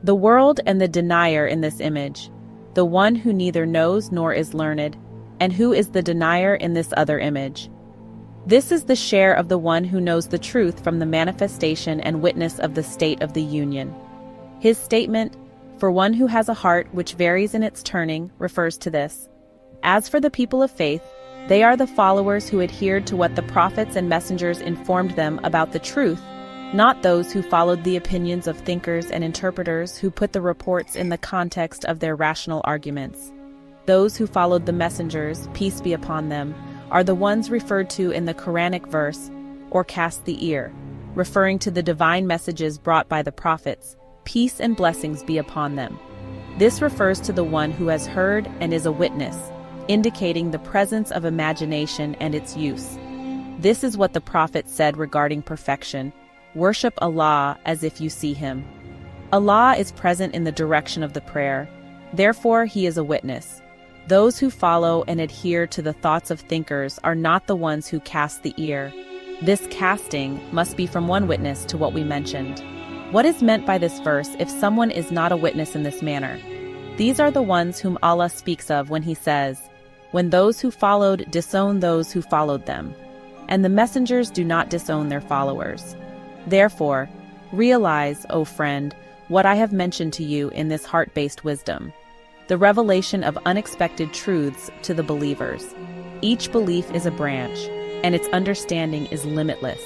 The world and the denier in this image, the one who neither knows nor is learned, and who is the denier in this other image. This is the share of the one who knows the truth from the manifestation and witness of the state of the union. His statement, "For one who has a heart which varies in its turning," refers to this. As for the people of faith, they are the followers who adhered to what the prophets and messengers informed them about the truth, not those who followed the opinions of thinkers and interpreters who put the reports in the context of their rational arguments. Those who followed the messengers, peace be upon them, are the ones referred to in the Quranic verse, or cast the ear, referring to the divine messages brought by the prophets, peace and blessings be upon them. This refers to the one who has heard and is a witness, indicating the presence of imagination and its use. This is what the prophet said regarding perfection: worship Allah as if you see him. Allah is present in the direction of the prayer, therefore he is a witness. Those who follow and adhere to the thoughts of thinkers are not the ones who cast the ear. This casting must be from one witness to what we mentioned. What is meant by this verse if someone is not a witness in this manner? These are the ones whom Allah speaks of when he says, "When those who followed disown those who followed them, and the messengers do not disown their followers." Therefore, realize, O friend, what I have mentioned to you in this heart-based wisdom, the revelation of unexpected truths to the believers. Each belief is a branch, and its understanding is limitless.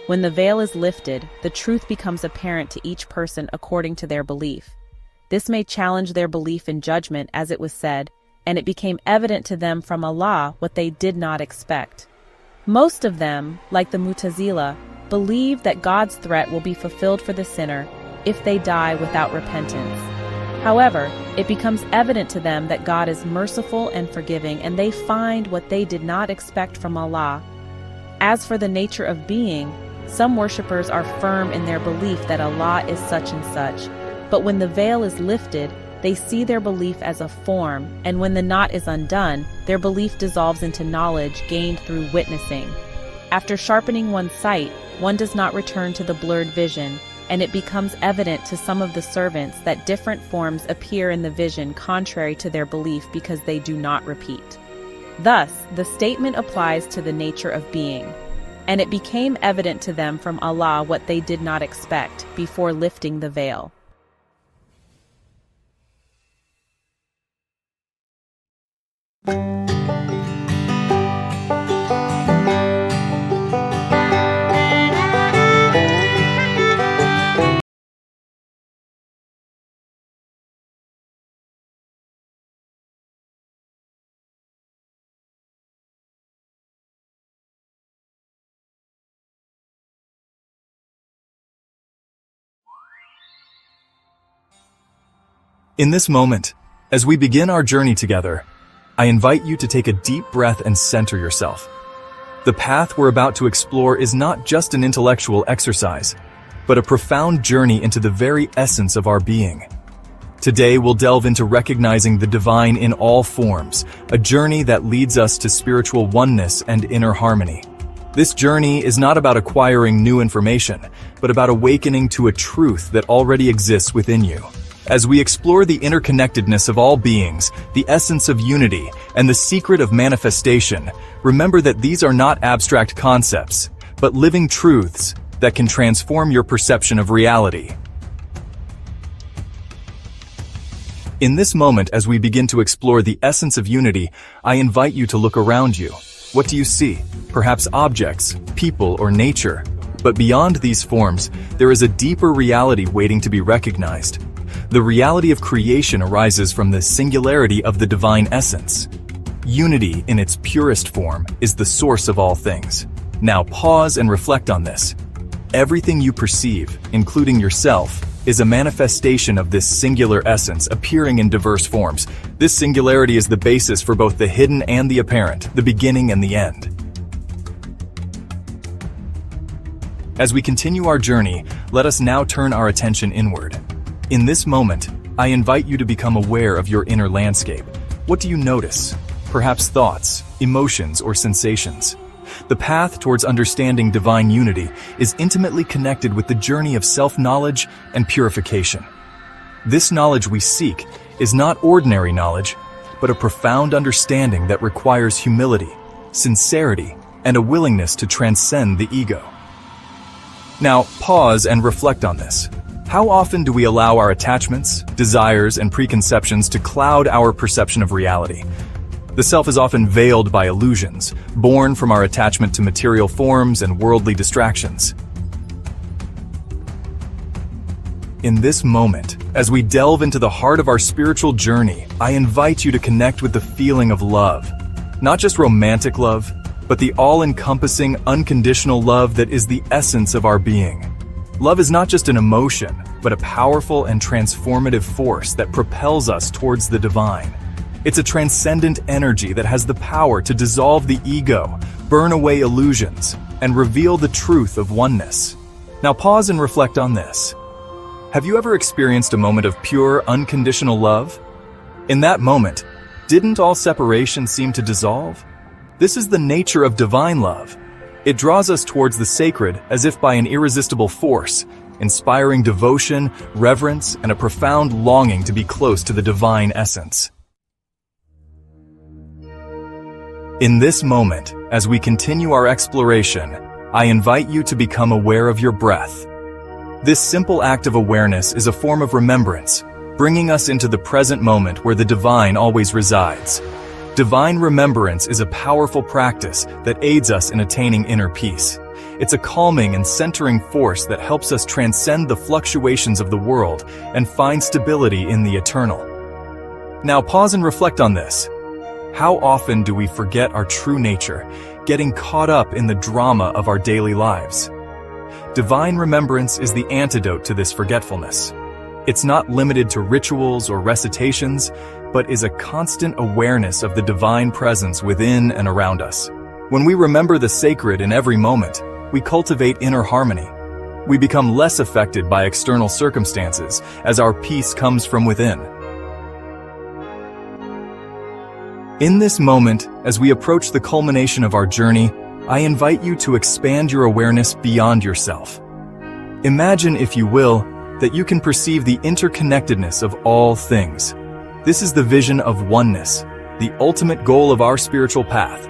When the veil is lifted, the truth becomes apparent to each person according to their belief. This may challenge their belief in judgment, as it was said, and it became evident to them from Allah what they did not expect. Most of them, like the Mu'tazila, believe that God's threat will be fulfilled for the sinner if they die without repentance. However, it becomes evident to them that God is merciful and forgiving, and they find what they did not expect from Allah. As for the nature of being, some worshippers are firm in their belief that Allah is such and such, but when the veil is lifted, they see their belief as a form, and when the knot is undone, their belief dissolves into knowledge gained through witnessing. After sharpening one's sight, one does not return to the blurred vision, and it becomes evident to some of the servants that different forms appear in the vision contrary to their belief because they do not repeat. Thus, the statement applies to the nature of being, and it became evident to them from Allah what they did not expect before lifting the veil. In this moment, as we begin our journey together, I invite you to take a deep breath and center yourself. The path we're about to explore is not just an intellectual exercise, but a profound journey into the very essence of our being. Today we'll delve into recognizing the divine in all forms, a journey that leads us to spiritual oneness and inner harmony. This journey is not about acquiring new information, but about awakening to a truth that already exists within you. As we explore the interconnectedness of all beings, the essence of unity, and the secret of manifestation, remember that these are not abstract concepts, but living truths that can transform your perception of reality. In this moment, as we begin to explore the essence of unity, I invite you to look around you. What do you see? Perhaps objects, people, or nature. But beyond these forms, there is a deeper reality waiting to be recognized. The reality of creation arises from the singularity of the divine essence. Unity, in its purest form, is the source of all things. Now pause and reflect on this. Everything you perceive, including yourself, is a manifestation of this singular essence appearing in diverse forms. This singularity is the basis for both the hidden and the apparent, the beginning and the end. As we continue our journey, let us now turn our attention inward. In this moment, I invite you to become aware of your inner landscape. What do you notice? Perhaps thoughts, emotions, or sensations. The path towards understanding divine unity is intimately connected with the journey of self-knowledge and purification. This knowledge we seek is not ordinary knowledge, but a profound understanding that requires humility, sincerity, and a willingness to transcend the ego. Now, pause and reflect on this. How often do we allow our attachments, desires, and preconceptions to cloud our perception of reality? The self is often veiled by illusions, born from our attachment to material forms and worldly distractions. In this moment, as we delve into the heart of our spiritual journey, I invite you to connect with the feeling of love. Not just romantic love, but the all-encompassing, unconditional love that is the essence of our being. Love is not just an emotion, but a powerful and transformative force that propels us towards the divine. It's a transcendent energy that has the power to dissolve the ego, burn away illusions, and reveal the truth of oneness. Now pause and reflect on this. Have you ever experienced a moment of pure, unconditional love? In that moment, didn't all separation seem to dissolve? This is the nature of divine love. It draws us towards the sacred as if by an irresistible force, inspiring devotion, reverence, and a profound longing to be close to the divine essence. In this moment, as we continue our exploration, I invite you to become aware of your breath. This simple act of awareness is a form of remembrance, bringing us into the present moment where the divine always resides. Divine remembrance is a powerful practice that aids us in attaining inner peace. It's a calming and centering force that helps us transcend the fluctuations of the world and find stability in the eternal. Now pause and reflect on this. How often do we forget our true nature, getting caught up in the drama of our daily lives? Divine remembrance is the antidote to this forgetfulness. It's not limited to rituals or recitations, but is a constant awareness of the divine presence within and around us. When we remember the sacred in every moment, we cultivate inner harmony. We become less affected by external circumstances as our peace comes from within. In this moment, as we approach the culmination of our journey, I invite you to expand your awareness beyond yourself. Imagine, if you will, that you can perceive the interconnectedness of all things. This is the vision of oneness, the ultimate goal of our spiritual path.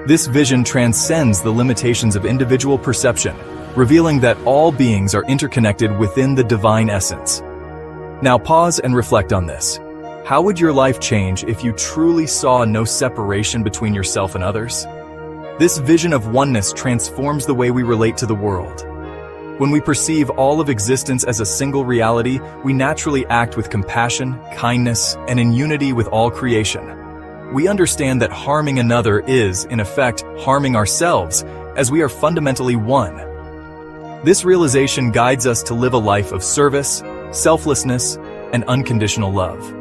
This vision transcends the limitations of individual perception, revealing that all beings are interconnected within the divine essence. Now pause and reflect on this. How would your life change if you truly saw no separation between yourself and others? This vision of oneness transforms the way we relate to the world. When we perceive all of existence as a single reality, we naturally act with compassion, kindness, and in unity with all creation. We understand that harming another is, in effect, harming ourselves, as we are fundamentally one. This realization guides us to live a life of service, selflessness, and unconditional love.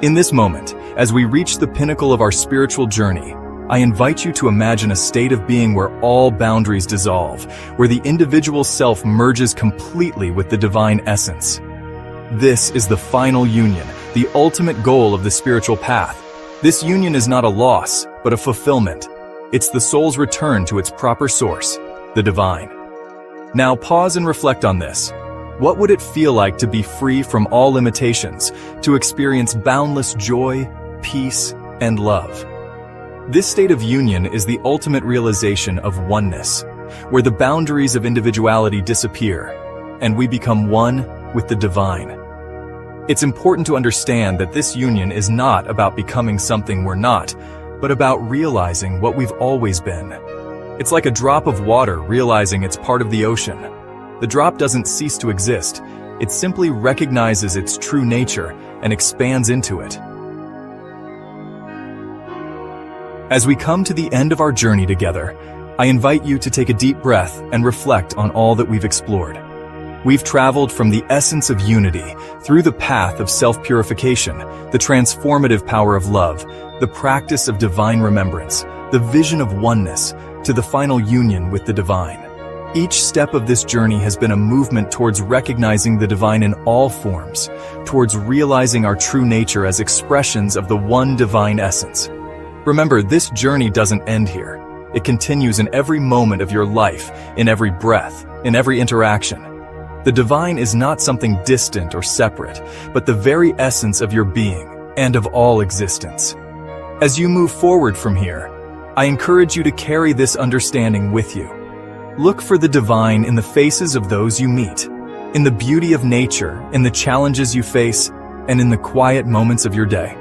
In this moment, as we reach the pinnacle of our spiritual journey, I invite you to imagine a state of being where all boundaries dissolve, where the individual self merges completely with the divine essence. This is the final union, the ultimate goal of the spiritual path. This union is not a loss, but a fulfillment. It's the soul's return to its proper source, the divine. Now pause and reflect on this. What would it feel like to be free from all limitations, to experience boundless joy, peace, and love? This state of union is the ultimate realization of oneness, where the boundaries of individuality disappear, and we become one with the divine. It's important to understand that this union is not about becoming something we're not, but about realizing what we've always been. It's like a drop of water realizing it's part of the ocean. The drop doesn't cease to exist, it simply recognizes its true nature and expands into it. As we come to the end of our journey together, I invite you to take a deep breath and reflect on all that we've explored. We've traveled from the essence of unity, through the path of self-purification, the transformative power of love, the practice of divine remembrance, the vision of oneness, to the final union with the divine. Each step of this journey has been a movement towards recognizing the divine in all forms, towards realizing our true nature as expressions of the one divine essence. Remember, this journey doesn't end here. It continues in every moment of your life, in every breath, in every interaction. The divine is not something distant or separate, but the very essence of your being and of all existence. As you move forward from here, I encourage you to carry this understanding with you. Look for the divine in the faces of those you meet, in the beauty of nature, in the challenges you face, and in the quiet moments of your day.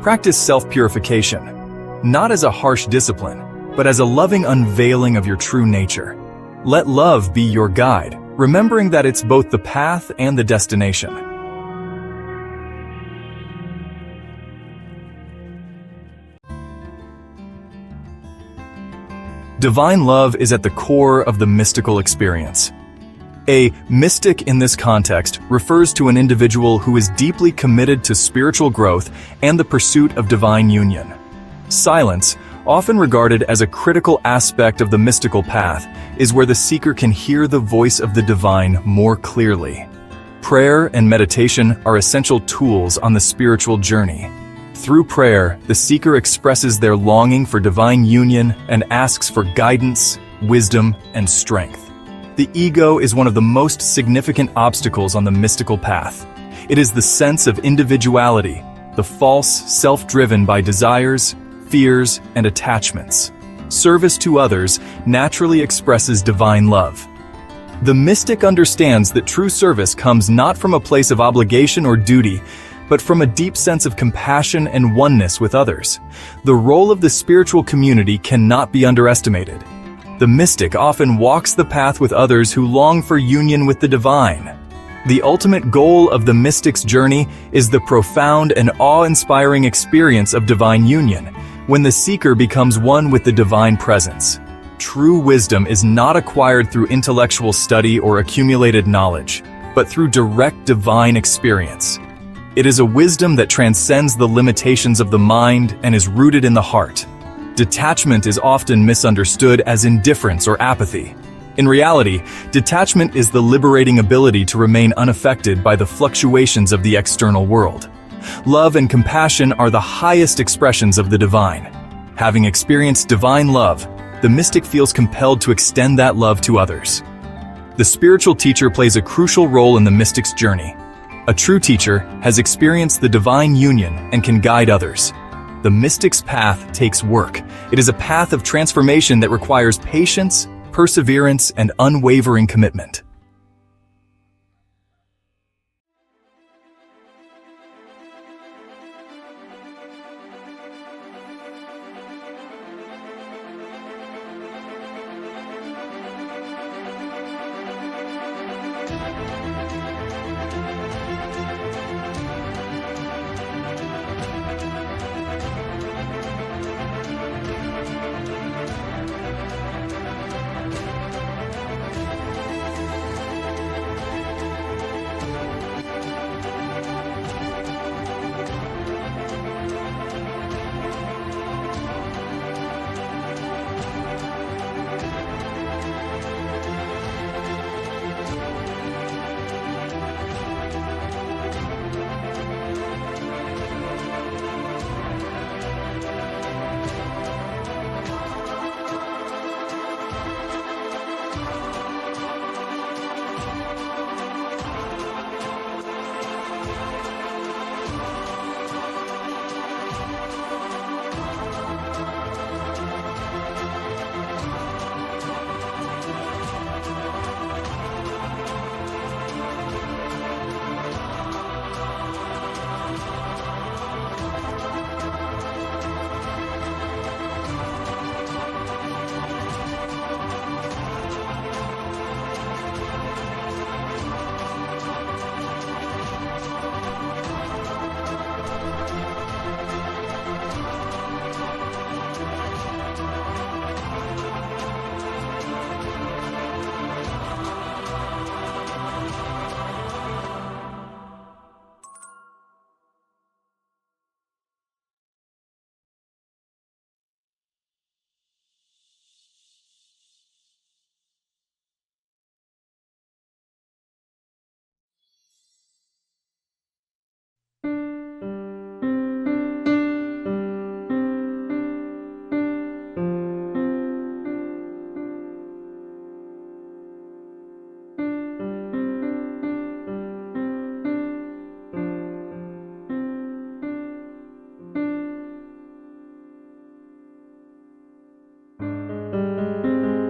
Practice self-purification, not as a harsh discipline, but as a loving unveiling of your true nature. Let love be your guide, remembering that it's both the path and the destination. Divine love is at the core of the mystical experience. A mystic in this context refers to an individual who is deeply committed to spiritual growth and the pursuit of divine union. Silence, often regarded as a critical aspect of the mystical path, is where the seeker can hear the voice of the divine more clearly. Prayer and meditation are essential tools on the spiritual journey. Through prayer, the seeker expresses their longing for divine union and asks for guidance, wisdom, and strength. The ego is one of the most significant obstacles on the mystical path. It is the sense of individuality, the false self driven by desires, fears, and attachments. Service to others naturally expresses divine love. The mystic understands that true service comes not from a place of obligation or duty, but from a deep sense of compassion and oneness with others. The role of the spiritual community cannot be underestimated. The mystic often walks the path with others who long for union with the divine. The ultimate goal of the mystic's journey is the profound and awe-inspiring experience of divine union, when the seeker becomes one with the divine presence. True wisdom is not acquired through intellectual study or accumulated knowledge, but through direct divine experience. It is a wisdom that transcends the limitations of the mind and is rooted in the heart. Detachment is often misunderstood as indifference or apathy. In reality, detachment is the liberating ability to remain unaffected by the fluctuations of the external world. Love and compassion are the highest expressions of the divine. Having experienced divine love, the mystic feels compelled to extend that love to others. The spiritual teacher plays a crucial role in the mystic's journey. A true teacher has experienced the divine union and can guide others. The mystic's path takes work. It is a path of transformation that requires patience, perseverance, and unwavering commitment.